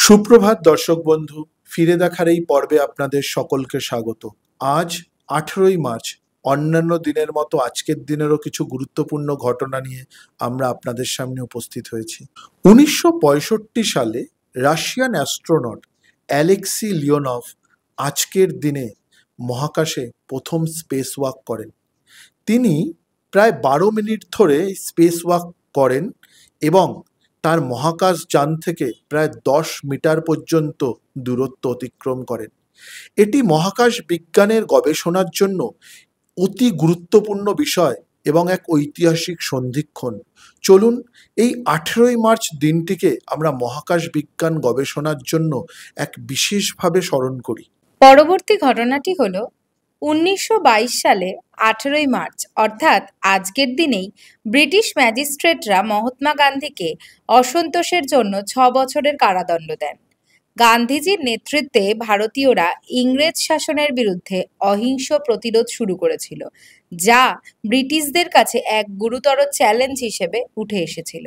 সুপ্রভাত দর্শক বন্ধু, ফিরে দেখার এই পর্বে আপনাদের সকলকে স্বাগত। আজ 18ই মার্চ। অন্যান্য দিনের মতো আজকের দিনেরও কিছু গুরুত্বপূর্ণ ঘটনা নিয়ে আমরা আপনাদের সামনে উপস্থিত হয়েছি। 1965 সালে রাশিয়ান অ্যাস্ট্রোনট অ্যালেক্সি লিওনভ আজকের দিনে মহাকাশে প্রথম স্পেস ওয়াক করেন। তিনি প্রায় 12 মিনিট ধরে স্পেস ওয়াক করেন এবং তার মহাকাশ যান থেকে প্রায় 10 মিটার পর্যন্ত দূরত্ব অতিক্রম করেন। এটি মহাকাশ বিজ্ঞানের গবেষণার জন্য অতি গুরুত্বপূর্ণ বিষয় এবং এক ঐতিহাসিক সন্ধিক্ষণ। চলুন এই 18ই মার্চ দিনটিকে আমরা মহাকাশ বিজ্ঞান গবেষণার জন্য এক বিশেষভাবে স্মরণ করি। পরবর্তী ঘটনাটি হলো 1922 সালে 18ই মার্চ অর্থাৎ আজকের দিনেই ব্রিটিশ ম্যাজিস্ট্রেটরা মহাত্মা গান্ধীকে অসন্তোষের জন্য 6 বছরের কারাদণ্ড দেন। গান্ধীজির নেতৃত্বে ভারতীয়রা ইংরেজ শাসনের বিরুদ্ধে অহিংস প্রতিরোধ শুরু করেছিল, যা ব্রিটিশদের কাছে এক গুরুতর চ্যালেঞ্জ হিসেবে উঠে এসেছিল।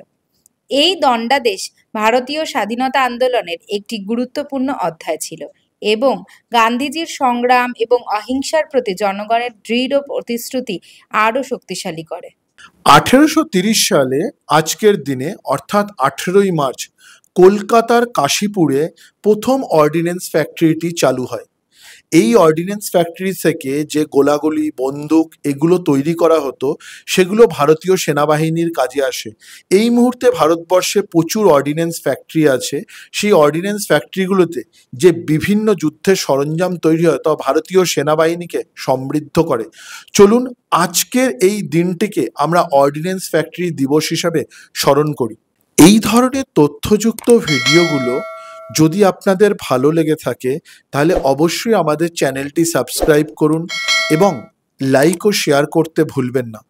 এই দণ্ডাদেশ ভারতীয় স্বাধীনতা আন্দোলনের একটি গুরুত্বপূর্ণ অধ্যায় ছিল এবং গান্ধীজির সংগ্রাম এবং অহিংসার প্রতি জনগণের দৃঢ় প্রতিশ্রুতি আরও শক্তিশালী করে। 1830 সালে আজকের দিনে অর্থাৎ 18ই মার্চ কলকাতার কাশীপুরে প্রথম অর্ডিন্যান্স ফ্যাক্টরিটি চালু হয়। এই অর্ডিন্যান্স ফ্যাক্টরি থেকে যে গোলাগুলি, বন্দুক এগুলো তৈরি করা হতো সেগুলো ভারতীয় সেনাবাহিনীর কাজে আসে। এই মুহূর্তে ভারতবর্ষে প্রচুর অর্ডিন্যান্স ফ্যাক্টরি আছে। সেই অর্ডিন্যান্স ফ্যাক্টরিগুলোতে যে বিভিন্ন যুদ্ধের সরঞ্জাম তৈরি হয় তা ভারতীয় সেনাবাহিনীকে সমৃদ্ধ করে। চলুন আজকের এই দিনটিকে আমরা অর্ডিন্যান্স ফ্যাক্টরি দিবস হিসাবে স্মরণ করি। এই ধরনের তথ্যযুক্ত ভিডিওগুলো যদি আপনাদের ভালো লেগে থাকে তাহলে অবশ্যই আমাদের চ্যানেলটি সাবস্ক্রাইব করুন এবং লাইক ও শেয়ার করতে ভুলবেন না।